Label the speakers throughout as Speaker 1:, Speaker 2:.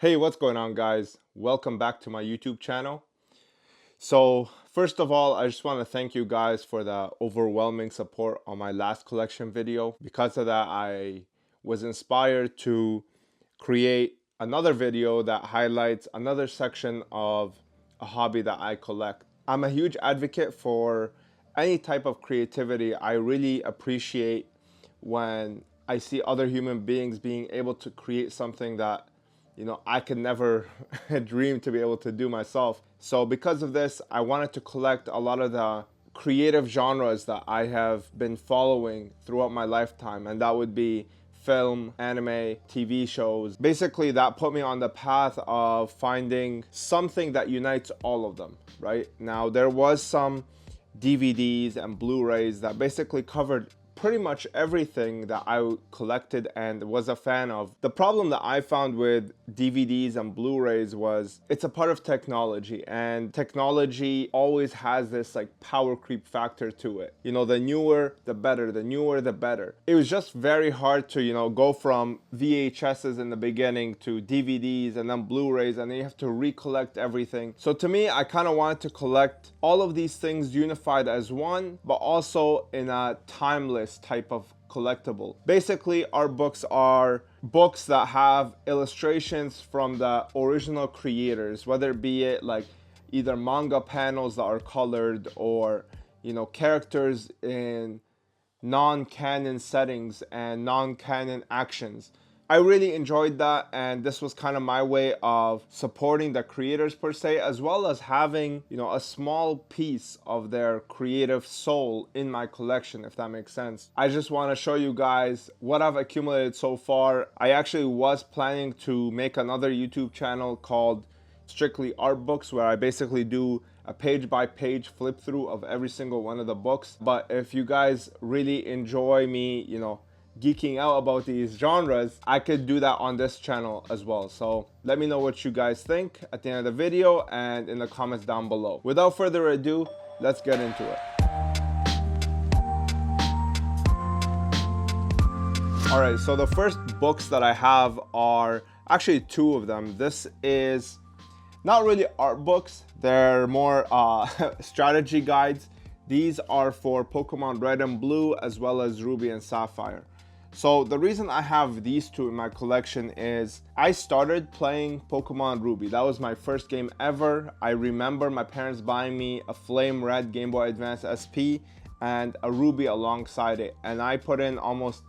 Speaker 1: Hey, what's going on, guys? Welcome back to my YouTube channel. So first of all, I just want to thank you guys for the overwhelming support on my last collection video. Because of that, I was inspired to create another video that highlights another section of a hobby that I collect. I'm a huge advocate for any type of creativity. I really appreciate when I see other human beings being able to create something that I could never dream to be able to do myself. So because of this, I wanted to collect a lot of the creative genres that I have been following throughout my lifetime, and that would be film, anime, TV shows. Basically, that put me on the path of finding something that unites all of them, right? Now, there was some DVDs and Blu-rays that basically covered pretty much everything that I collected and was a fan of. The problem that I found with DVDs and Blu-rays was it's a part of technology, and technology always has this like power creep factor to it. The newer, the better, the newer, the better. It was just very hard to, go from VHSs in the beginning to DVDs and then Blu-rays, and then you have to recollect everything. So to me, I kind of wanted to collect all of these things unified as one, but also in a timeless type of collectible. Basically, art books are books that have illustrations from the original creators, whether it be like either manga panels that are colored or characters in non-canon settings and non-canon actions. I really enjoyed that, and this was kind of my way of supporting the creators per se, as well as having, a small piece of their creative soul in my collection, if that makes sense. I just want to show you guys what I've accumulated so far. I actually was planning to make another YouTube channel called Strictly Artbooks, where I basically do a page-by-page flip through of every single one of the books. But if you guys really enjoy me, geeking out about these genres, I could do that on this channel as well. So let me know what you guys think at the end of the video and in the comments down below. Without further ado, let's get into it. All right, so the first books that I have are actually two of them. This is not really art books, they're more strategy guides. These are for Pokemon Red and Blue as well as Ruby and Sapphire. So the reason I have these two in my collection is I started playing Pokemon Ruby. That was my first game ever. I remember my parents buying me a Flame Red Game Boy Advance SP and a Ruby alongside it. And I put in almost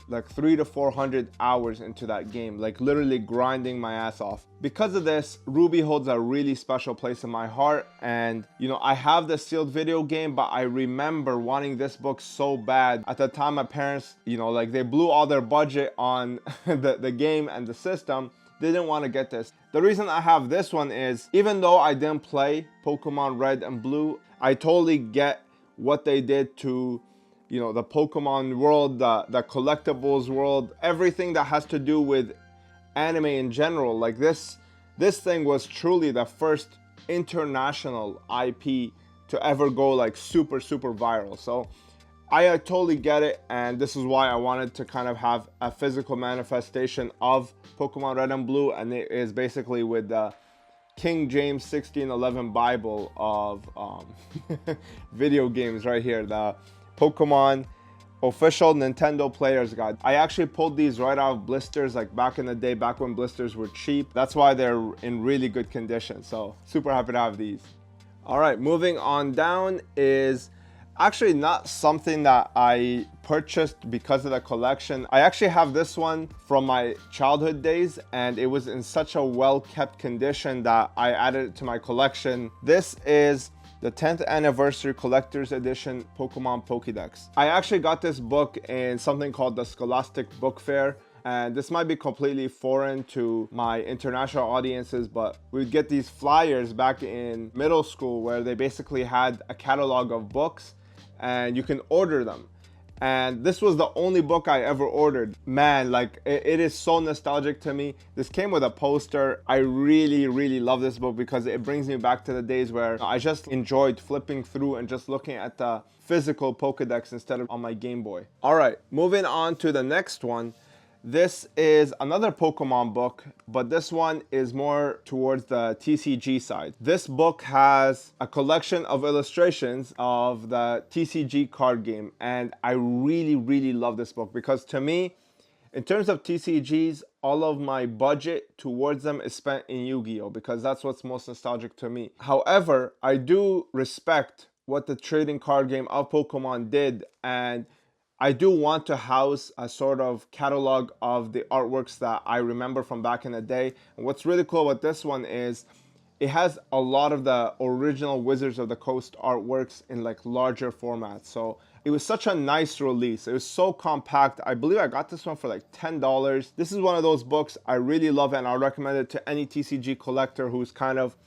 Speaker 1: like 300 to 400 hours into that game, like literally grinding my ass off. Because of this, Ruby holds a really special place in my heart, and I have the sealed video game, but I remember wanting this book so bad. At the time, my parents, like they blew all their budget on the game and the system. They didn't want to get this. The reason I have this one is, even though I didn't play Pokemon Red and Blue, I totally get what they did to the Pokemon world, the collectibles world, everything that has to do with anime in general. Like this thing was truly the first international IP to ever go like super viral. So I totally get it, and this is why I wanted to kind of have a physical manifestation of Pokemon Red and Blue, and it is basically with the King James 1611 Bible of video games right here, the Pokemon official Nintendo player's guide. I actually pulled these right out of blisters, like back in the day, back when blisters were cheap. That's why they're in really good condition. So super happy to have these. All right, moving on down is actually not something that I purchased because of the collection. I actually have this one from my childhood days, and it was in such a well-kept condition that I added it to my collection. This is the 10th anniversary collector's edition Pokemon Pokedex. I actually got this book in something called the Scholastic Book Fair, and this might be completely foreign to my international audiences, but we'd get these flyers back in middle school where they basically had a catalog of books and you can order them. And this was the only book I ever ordered. Man, like it is so nostalgic to me. This came with a poster. I really love this book because it brings me back to the days where I just enjoyed flipping through and just looking at the physical Pokedex instead of on my Game Boy. All right, moving on to the next one. This is another Pokemon book, but this one is more towards the TCG side. This book has a collection of illustrations of the TCG card game, and I really love this book because to me, in terms of TCGs, all of my budget towards them is spent in Yu-Gi-Oh! Because that's what's most nostalgic to me. However, I do respect what the trading card game of Pokemon did, and I do want to house a sort of catalog of the artworks that I remember from back in the day. And what's really cool about this one is it has a lot of the original Wizards of the Coast artworks in like larger formats. So it was such a nice release. It was so compact. I believe I got this one for like $10. This is one of those books I really love, and I recommend it to any TCG collector who's kind of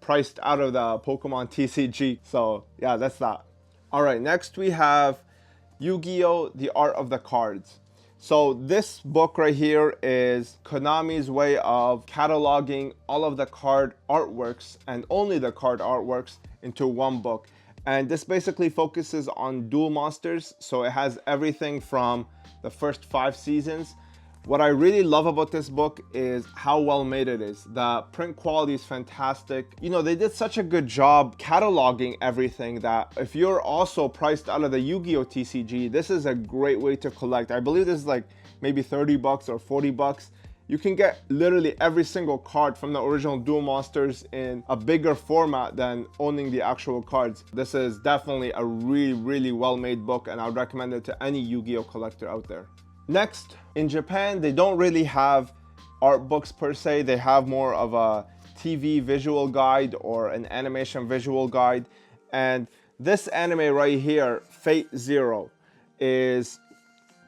Speaker 1: priced out of the Pokemon TCG. So yeah, that's that. All right, next we have Yu-Gi-Oh! The Art of the Cards. So this book right here is Konami's way of cataloging all of the card artworks and only the card artworks into one book. And this basically focuses on Duel Monsters. So it has everything from the first 5 seasons. What I really love about this book is how well made it is. The print quality is fantastic. You know, they did such a good job cataloging everything that if you're also priced out of the Yu-Gi-Oh! TCG, this is a great way to collect. I believe this is like maybe 30 bucks or 40 bucks. You can get literally every single card from the original Duel Monsters in a bigger format than owning the actual cards. This is definitely a really well-made book, and I would recommend it to any Yu-Gi-Oh! Collector out there. Next, in Japan, they don't really have art books per se. They have more of a TV visual guide or an animation visual guide. And this anime right here, Fate Zero, is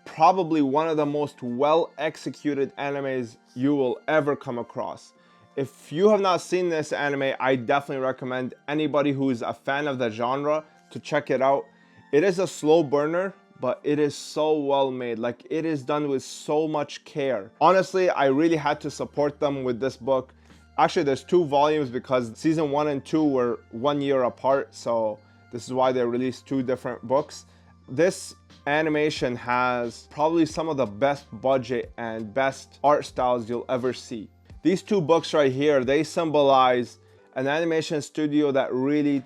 Speaker 1: probably one of the most well executed animes you will ever come across. If you have not seen this anime, I definitely recommend anybody who's a fan of the genre to check it out. It is a slow burner, but it is so well made. Like, it is done with so much care. Honestly, I really had to support them with this book. Actually, there's 2 volumes because season 1 and 2 were 1 year apart. So this is why they released 2 different books. This animation has probably some of the best budget and best art styles you'll ever see. These 2 books right here, they symbolize an animation studio that really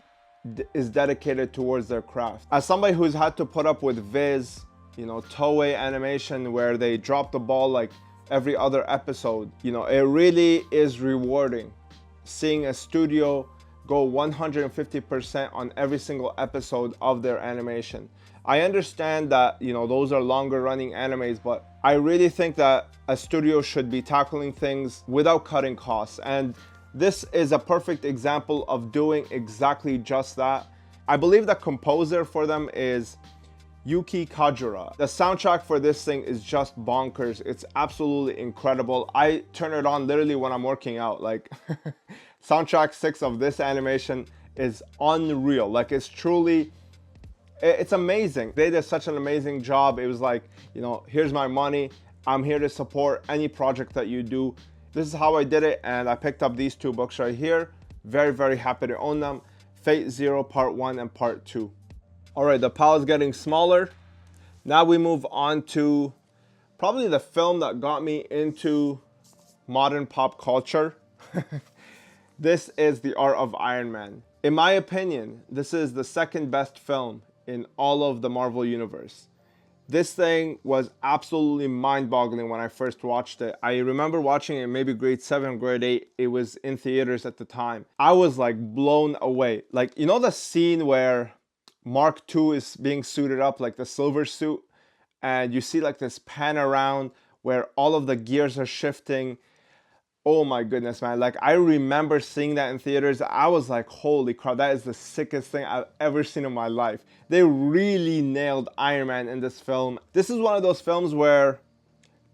Speaker 1: is dedicated towards their craft. As somebody who's had to put up with Viz, you know, Toei Animation, where they drop the ball like every other episode, you know, it really is rewarding seeing a studio go 150% on every single episode of their animation. I understand that, you know, those are longer running animes, but I really think that a studio should be tackling things without cutting costs, and this is a perfect example of doing exactly just that. I believe the composer for them is Yuki Kajura. The soundtrack for this thing is just bonkers. It's absolutely incredible. I turn it on literally when I'm working out. Like, soundtrack 6 of this animation is unreal. Like, it's truly, it's amazing. They did such an amazing job. It was like, you know, here's my money. I'm here to support any project that you do. This is how I did it, and I picked up these 2 books right here. Very happy to own them. Fate Zero Part 1 and Part 2. All right, the pile is getting smaller. Now we move on to probably the film that got me into modern pop culture. This is The Art of Iron Man. In my opinion, this is the 2nd best film in all of the Marvel Universe. This thing was absolutely mind-boggling when I first watched it. I remember watching it in maybe grade 7, grade 8. It was in theaters at the time. I was like blown away. Like, you know the scene where Mark II is being suited up, like the silver suit, and you see like this pan around where all of the gears are shifting. Oh my goodness, man. Like, I remember seeing that in theaters. I was like, holy crap, that is the sickest thing I've ever seen in my life. They really nailed Iron Man in this film. This is one of those films where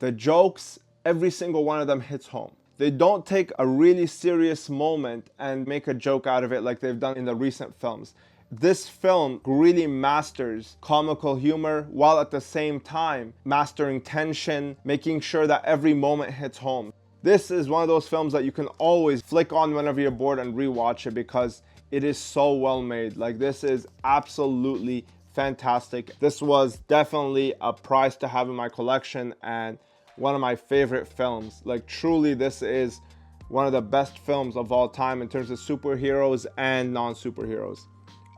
Speaker 1: the jokes, every single one of them hits home. They don't take a really serious moment and make a joke out of it like they've done in the recent films. This film really masters comical humor while at the same time mastering tension, making sure that every moment hits home. This is one of those films that you can always flick on whenever you're bored and rewatch it because it is so well made. Like, this is absolutely fantastic. This was definitely a prize to have in my collection, and one of my favorite films. Like truly, this is one of the best films of all time in terms of superheroes and non-superheroes.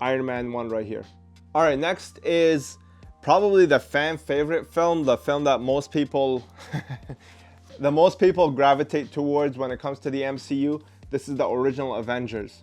Speaker 1: Iron Man 1 right here. All right, next is probably the fan favorite film, the film that most people gravitate towards when it comes to the MCU. This is the original Avengers.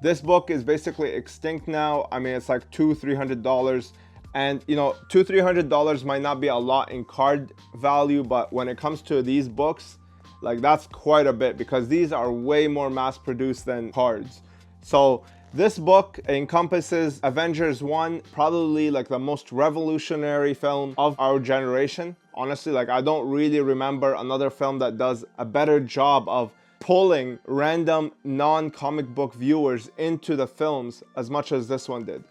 Speaker 1: This book is basically extinct now. I mean, it's like $200-300, and you know, $200-300 might not be a lot in card value, but when it comes to these books, like that's quite a bit, because these are way more mass produced than cards. So this book encompasses Avengers 1, probably like the most revolutionary film of our generation. Honestly, like I don't really remember another film that does a better job of pulling random non-comic book viewers into the films as much as this one did.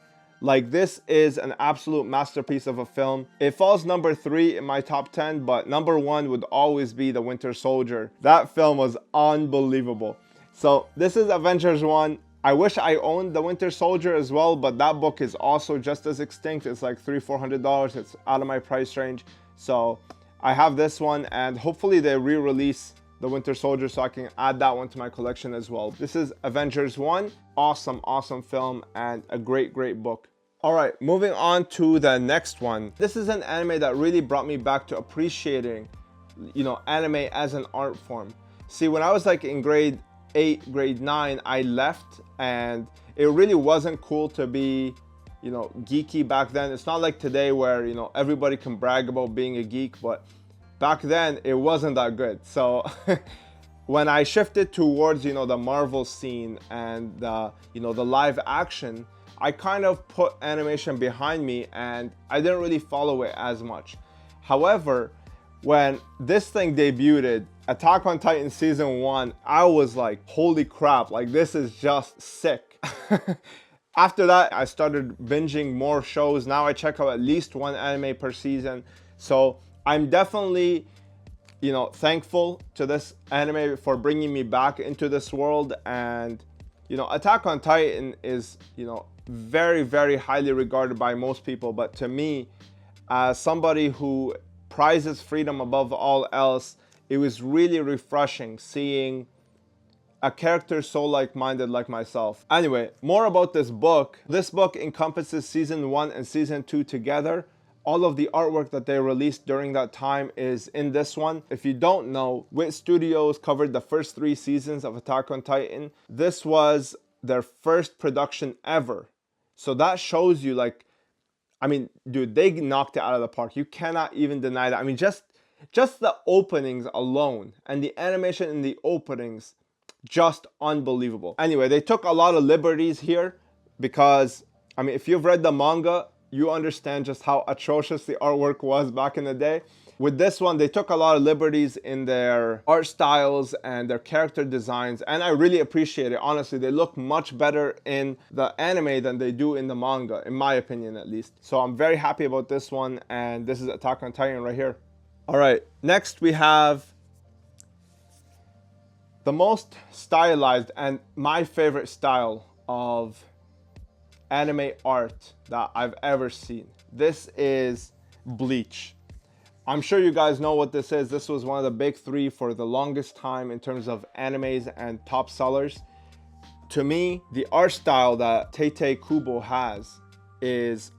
Speaker 1: Like this is an absolute masterpiece of a film. It falls number 3 in my top 10, but number 1 would always be The Winter Soldier. That film was unbelievable. So this is Avengers 1. I wish I owned The Winter Soldier as well, but that book is also just as extinct. It's like $300-400. It's out of my price range. So I have this one, and hopefully they re-release The Winter Soldier so I can add that one to my collection as well. This is Avengers 1. Awesome, awesome film and a great, great book. All right, moving on to the next one. This is an anime that really brought me back to appreciating, you know, anime as an art form. See, when I was like in grade 8, grade 9, I left, and it really wasn't cool to be, you know, geeky back then. It's not like today where, you know, everybody can brag about being a geek, but back then it wasn't that good. So when I shifted towards, you know, the Marvel scene and you know, the live action, I kind of put animation behind me and I didn't really follow it as much. However, when this thing debuted, Attack on Titan season 1, I was like, holy crap, like this is just sick. After that, I started binging more shows. Now I check out at least one anime per season. So I'm definitely, you know, thankful to this anime for bringing me back into this world. And, you know, Attack on Titan is, you know, very, very highly regarded by most people. But to me, as somebody who prizes freedom above all else, it was really refreshing seeing a character so like-minded like myself. Anyway, more about this book. This book encompasses season 1 and season 2 together. All of the artwork that they released during that time is in this one. If you don't know, Wit Studios covered the first 3 seasons of Attack on Titan. This was their first production ever. So that shows you, like, I mean, dude, they knocked it out of the park. You cannot even deny that. I mean, just the openings alone and the animation in the openings, just unbelievable. Anyway, they took a lot of liberties here because, I mean, if you've read the manga, you understand just how atrocious the artwork was back in the day. With this one, they took a lot of liberties in their art styles and their character designs, and I really appreciate it. Honestly, they look much better in the anime than they do in the manga, in my opinion at least. So I'm very happy about this one, and this is Attack on Titan right here. All right, next we have the most stylized and my favorite style of anime art that I've ever seen. This is Bleach. I'm sure you guys know what this is. This was one of the big 3 for the longest time in terms of animes and top sellers. To me, the art style that Tite Kubo has is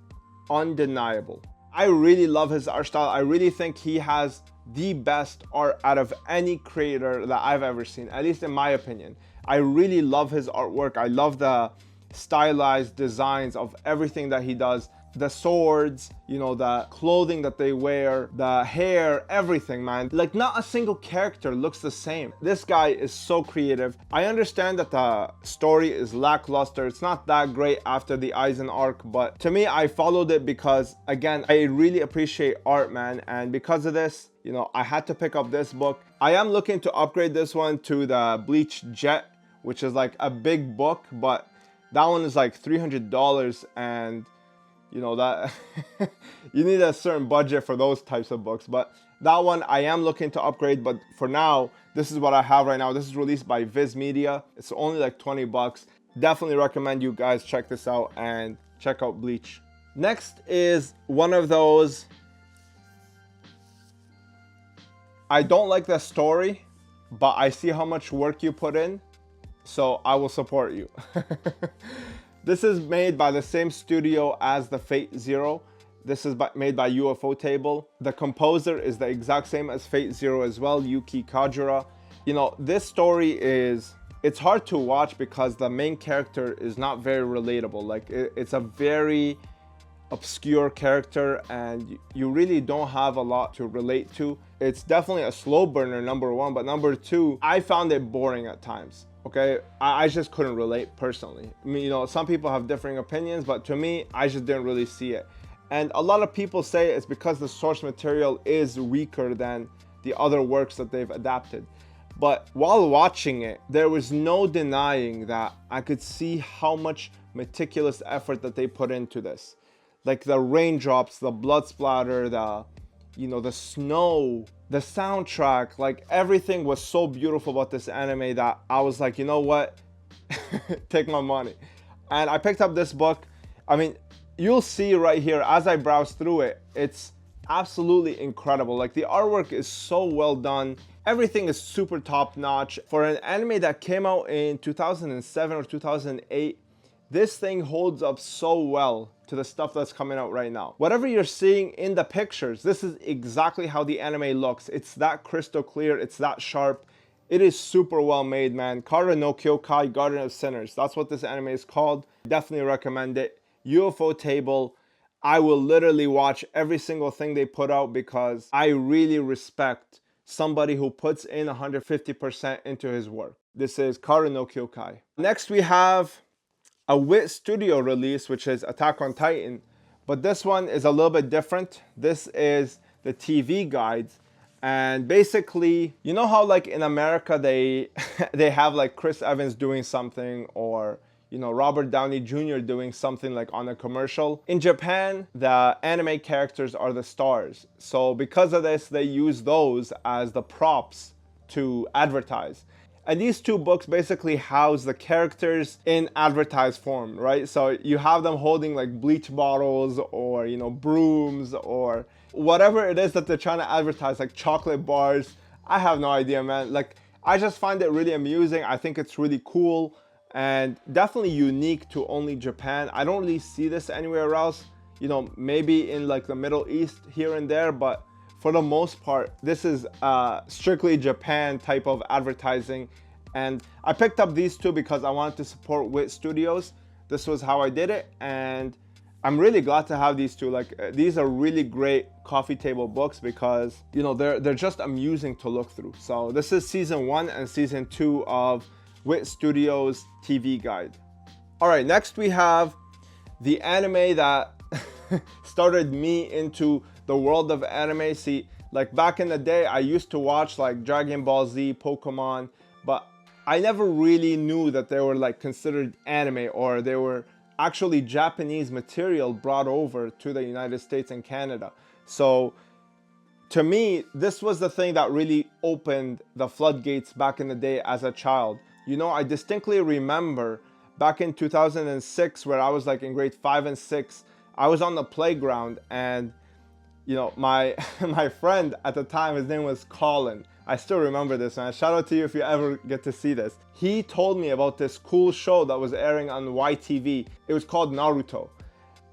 Speaker 1: undeniable. I really love his art style. I really think he has the best art out of any creator that I've ever seen, at least in my opinion. I really love his artwork. I love the stylized designs of everything that he does. The swords, you know, the clothing that they wear, the hair, everything, man. Like, not a single character looks the same. This guy is so creative. I understand that the story is lackluster. It's not that great after the Aizen arc, but to me, I followed it because, again, I really appreciate art, man. And because of this, you know, I had to pick up this book. I am looking to upgrade this one to the Bleach Jet, which is like a big book, but that one is like $300, and you know that you need a certain budget for those types of books. But that one I am looking to upgrade, but for now, this is what I have right now. This is released by Viz Media. It's only like $20. Definitely recommend you guys check this out and check out Bleach. Next is one of those I don't like the story, but I see how much work you put in, so I will support you. This is made by the same studio as the Fate Zero. This is made by UFO Table. The composer is the exact same as Fate Zero as well, Yuki Kajura. You know, this story it's hard to watch because the main character is not very relatable. Like, it's a very obscure character and you really don't have a lot to relate to. It's definitely a slow burner, number one, but number two, I found it boring at times. Okay, I just couldn't relate personally. I mean, you know, some people have differing opinions, but to me, I just didn't really see it. And a lot of people say it's because the source material is weaker than the other works that they've adapted. But while watching it, there was no denying that I could see how much meticulous effort that they put into this. Like the raindrops, the blood splatter, the snow, the soundtrack, like everything was so beautiful about this anime that I was like, you know what? Take my money. And I picked up this book. I mean, you'll see right here as I browse through it, it's absolutely incredible. Like, the artwork is so well done. Everything is super top notch. For an anime that came out in 2007 or 2008, this thing holds up so well to the stuff that's coming out right now. Whatever you're seeing in the pictures, this is exactly how the anime looks. It's that crystal clear, it's that sharp. It is super well made, man. Kara no Kyokai, Garden of Sinners. That's what this anime is called. Definitely recommend it. UFO Table. I will literally watch every single thing they put out because I really respect somebody who puts in 150% into his work. This is Kara no Kyokai. Next we have a WIT Studio release, which is Attack on Titan, but this one is a little bit different. This is the TV guides, and basically, you know how like in America they they have like Chris Evans doing something, or you know, Robert Downey Jr. doing something like on a commercial. In Japan, the anime characters are the stars, so because of this, they use those as the props to advertise. And these two books basically house the characters in advertised form, right? So you have them holding like bleach bottles or, you know, brooms or whatever it is that they're trying to advertise, like chocolate bars. I have no idea, man. Like, I just find it really amusing. I think it's really cool and definitely unique to only Japan. I don't really see this anywhere else. You know, maybe in like the Middle East here and there, but for the most part, this is strictly Japan type of advertising. And I picked up these two because I wanted to support WIT Studios. This was how I did it. And I'm really glad to have these two. Like, these are really great coffee table books because, you know, they're just amusing to look through. So this is season 1 and season 2 of WIT Studios TV guide. All right, next we have the anime that started me into the world of anime. See, like back in the day, I used to watch like Dragon Ball Z, Pokemon, but I never really knew that they were like considered anime, or they were actually Japanese material brought over to the United States and Canada. So to me, this was the thing that really opened the floodgates back in the day as a child. You know, I distinctly remember back in 2006, where I was like in grade 5 and 6, I was on the playground and, you know, my friend at the time, his name was Colin. I still remember this, man. Shout out to you if you ever get to see this. He told me about this cool show that was airing on YTV. It was called Naruto.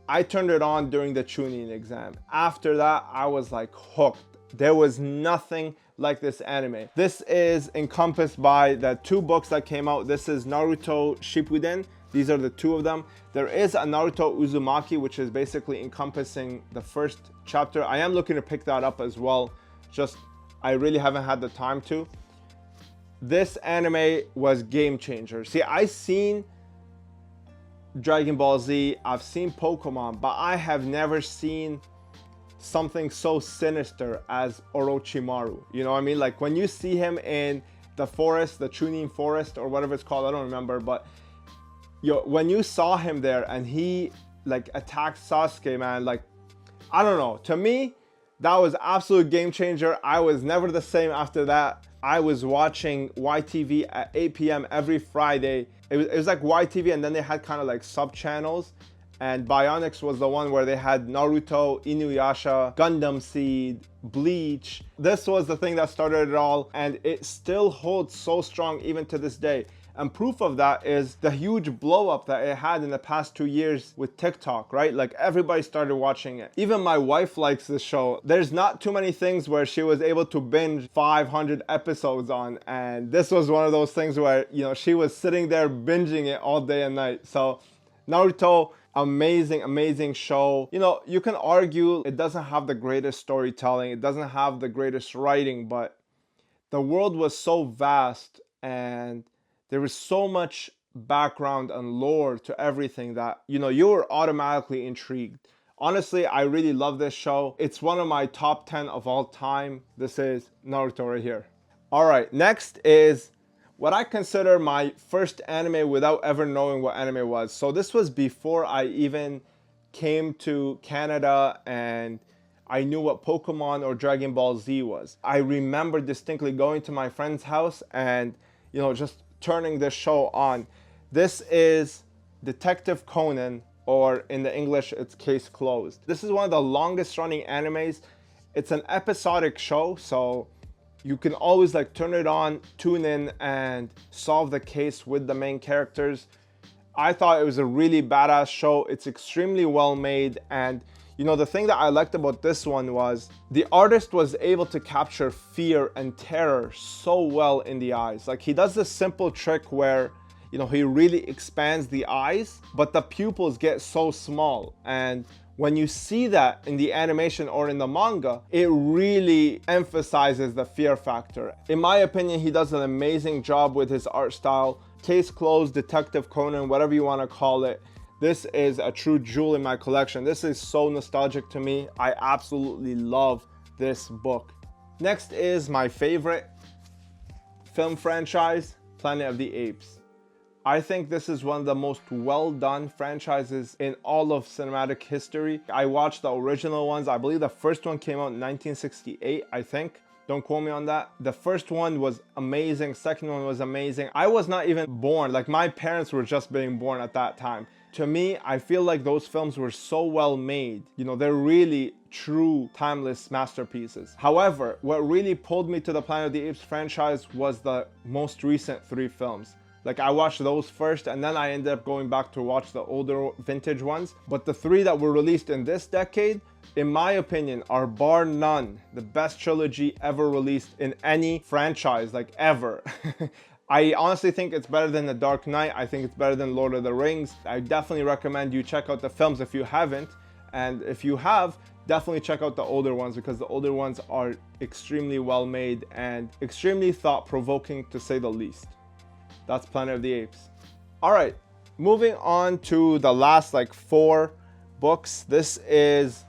Speaker 1: I turned it on during the Chunin exam. After that, I was like hooked. There was nothing like this anime. This is encompassed by the 2 books that came out. This is Naruto Shippuden. These are the 2 of them. There is a Naruto Uzumaki, which is basically encompassing the first chapter. I am looking to pick that up as well. Just, I really haven't had the time to. This anime was game changer. See, I've seen Dragon Ball Z, I've seen Pokemon, but I have never seen something so sinister as Orochimaru. You know what I mean? Like, when you see him in the forest, the Chunin forest or whatever it's called, I don't remember, but when you saw him there and he like attacked Sasuke, man, like, I don't know, to me that was absolute game changer. I was never the same after that. I was watching YTV at 8 p.m. every Friday. It was like YTV, and then they had kind of like sub channels, And Bionics was the one where they had Naruto, Inuyasha, Gundam Seed, Bleach. This was the thing that started it all, and it still holds so strong even to this day. And proof of that is the huge blow up that it had in the past 2 years with TikTok, right? Like everybody started watching it. Even my wife likes this show. There's not too many things where she was able to binge 500 episodes on. And this was one of those things where, you know, she was sitting there binging it all day and night. So Naruto, amazing show. You know, you can argue it doesn't have the greatest storytelling, it doesn't have the greatest writing, but the world was so vast and there was so much background and lore to everything that, you know, you were automatically intrigued. Honestly, I really love this show. It's one of my top 10 of all time. This is Naruto right here. All right, next is what I consider my first anime without ever knowing what anime was. So this was before I even came to Canada and I knew what Pokemon or Dragon Ball Z was. I remember distinctly going to my friend's house and, you know, just turning this show on. This is Detective Conan, or in the English, it's Case Closed. This is one of the longest running animes. It's an episodic show, so you can always like turn it on, tune in, and solve the case with the main characters. I thought it was a really badass show. It's extremely well made, and you know, the thing that I liked about this one was the artist was able to capture fear and terror so well in the eyes. Like he does this simple trick where, you know, he really expands the eyes, but the pupils get so small. And when you see that in the animation or in the manga, it really emphasizes the fear factor. In my opinion, he does an amazing job with his art style. Case Closed, Detective Conan, whatever you want to call it. This is a true jewel in my collection. This is so nostalgic to me. I absolutely love this book. Next is my favorite film franchise, Planet of the Apes. I think this is one of the most well done franchises in all of cinematic history. I watched the original ones. I believe the first one came out in 1968, I think. Don't quote me on that. The first one was amazing. Second one was amazing. I was not even born. Like my parents were just being born at that time. To me, I feel like those films were so well made. You know, they're really true timeless masterpieces. However, what really pulled me to the Planet of the Apes franchise was the most recent 3 films. Like I watched those first and then I ended up going back to watch the older vintage ones. But the 3 that were released in this decade, in my opinion, are bar none the best trilogy ever released in any franchise, like ever. I honestly think it's better than The Dark Knight. I think it's better than Lord of the Rings. I definitely recommend you check out the films if you haven't. And if you have, definitely check out the older ones because the older ones are extremely well made and extremely thought-provoking to say the least. That's Planet of the Apes. All right, moving on to the last like 4 books. This is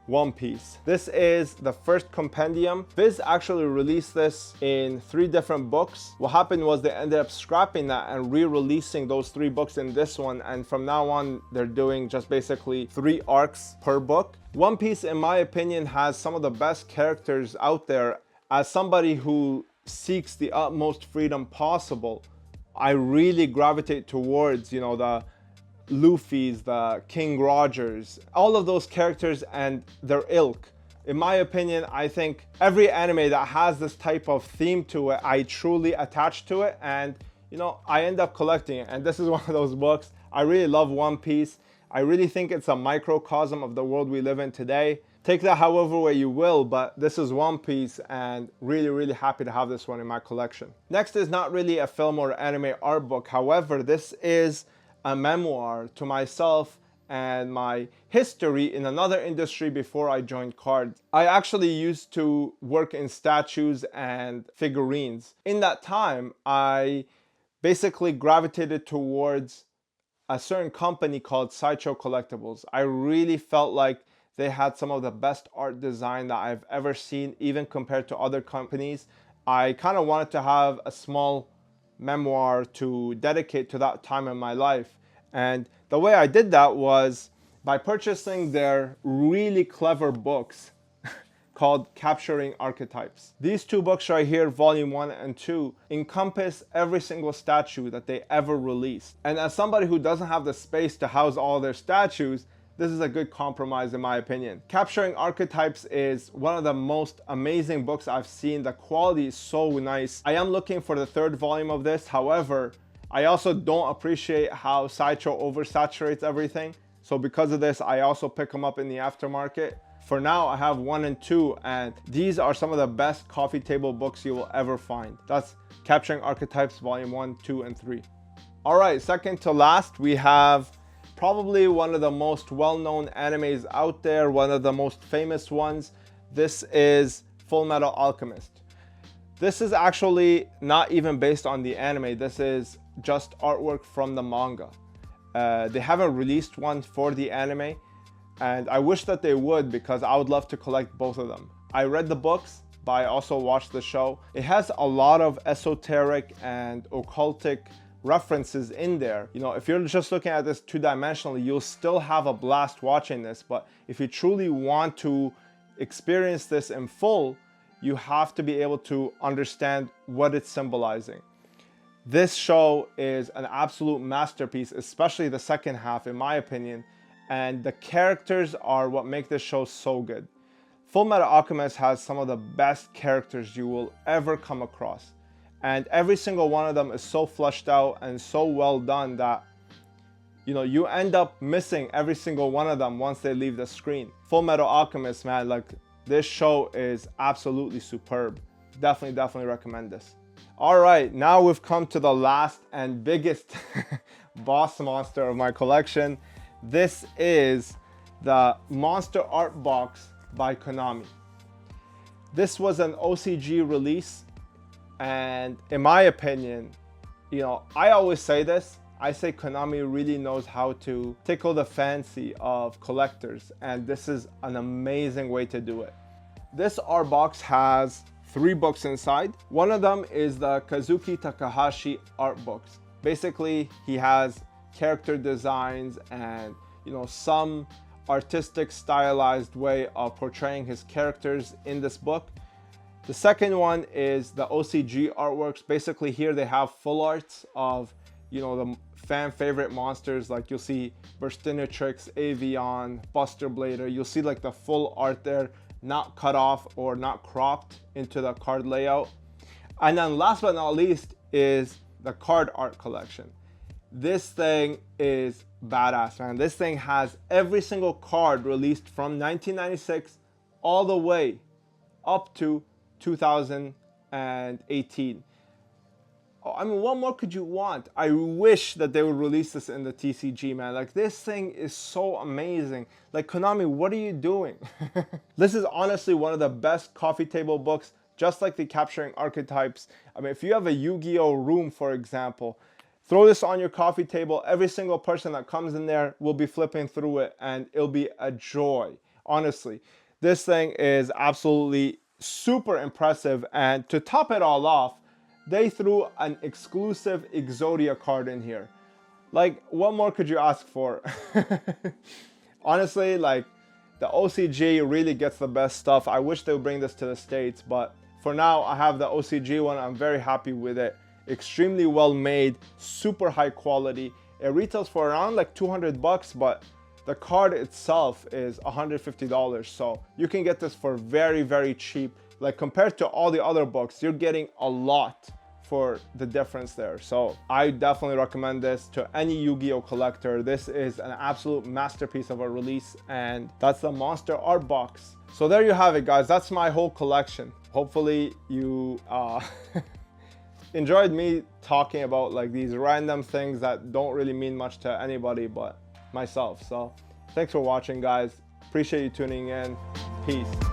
Speaker 1: One Piece. This is the first compendium. Viz actually released this in 3 different books. What happened was they ended up scrapping that and re-releasing those 3 books in this one, and from now on they're doing just basically 3 arcs per book. One Piece, in my opinion, has some of the best characters out there. As somebody who seeks the utmost freedom possible, I really gravitate towards, you know, the Luffy's, the King Rogers, all of those characters and their ilk. In my opinion, I think every anime that has this type of theme to it, I truly attach to it, and you know, I end up collecting it. And this is one of those books. I really love One Piece. I really think it's a microcosm of the world we live in today. Take that however way you will, but this is One Piece and really happy to have this one in my collection. Next is not really a film or anime art book. However, this is a memoir to myself and my history in another industry before I joined cards. I actually used to work in statues and figurines. In that time, I basically gravitated towards a certain company called Sideshow Collectibles. I really felt like they had some of the best art design that I've ever seen, even compared to other companies. I kind of wanted to have a small memoir to dedicate to that time in my life. And the way I did that was by purchasing their really clever books called Capturing Archetypes. These two books right here, volume 1 and 2, encompass every single statue that they ever released. And as somebody who doesn't have the space to house all their statues, this is a good compromise in my opinion. Capturing Archetypes is one of the most amazing books I've seen. The quality is so nice. I am looking for the third volume of this. However, I also don't appreciate how Sideshow oversaturates everything. So because of this, I also pick them up in the aftermarket. For now, I have 1 and 2, and these are some of the best coffee table books you will ever find. That's Capturing Archetypes volume 1, 2, and 3. All right, second to last, we have probably one of the most well-known animes out there, one of the most famous ones. This is Fullmetal Alchemist. This is actually not even based on the anime. This is just artwork from the manga. They haven't released one for the anime, and I wish that they would, because I would love to collect both of them. I read the books, but I also watched the show. It has a lot of esoteric and occultic references in there. You know, if you're just looking at this two-dimensionally, you'll still have a blast watching this, but if you truly want to experience this in full, you have to be able to understand what it's symbolizing. This show is an absolute masterpiece, especially the second half in my opinion, and the characters are what make this show so good. Fullmetal Alchemist has some of the best characters you will ever come across. And every single one of them is so fleshed out and so well done that, you know, you end up missing every single one of them once they leave the screen. Fullmetal Alchemist, man, like, this show is absolutely superb. Definitely recommend this. All right, now we've come to the last and biggest boss monster of my collection. This is the Monster Art Box by Konami. This was an OCG release. And in my opinion, you know, I always say this, I say Konami really knows how to tickle the fancy of collectors, and this is an amazing way to do it. This art box has 3 books inside. One of them is the Kazuki Takahashi art books. Basically, he has character designs and, you know, some artistic stylized way of portraying his characters in this book. The second one is the OCG artworks. Basically here they have full arts of, you know, the fan favorite monsters. Like you'll see Burstinatrix, Avion, Buster Blader. You'll see like the full art there, not cut off or not cropped into the card layout. And then last but not least is the card art collection. This thing is badass, man. This thing has every single card released from 1996 all the way up to 2018. I mean, what more could you want? I wish that they would release this in the TCG, man. Like, this thing is so amazing. Like, Konami, what are you doing? This is honestly one of the best coffee table books, just like the Capturing Archetypes. I mean, if you have a Yu-Gi-Oh room, for example, throw this on your coffee table. Every single person that comes in there will be flipping through it, and it'll be a joy. Honestly, this thing is absolutely super impressive. And to top it all off, they threw an exclusive Exodia card in here. Like, what more could you ask for? Honestly, like, the OCG really gets the best stuff. I wish they would bring this to the States, but for now I have the OCG one. I'm very happy with it. Extremely well made, super high quality. It retails for around like 200 bucks, but the card itself is $150, so you can get this for very, very cheap. Like, compared to all the other books, you're getting a lot for the difference there. So I definitely recommend this to any Yu-Gi-Oh collector. This is an absolute masterpiece of a release, and that's the Monster Art Box. So there you have it, guys. That's my whole collection. Hopefully you enjoyed me talking about like these random things that don't really mean much to anybody but myself. So thanks for watching, guys. Appreciate you tuning in. Peace.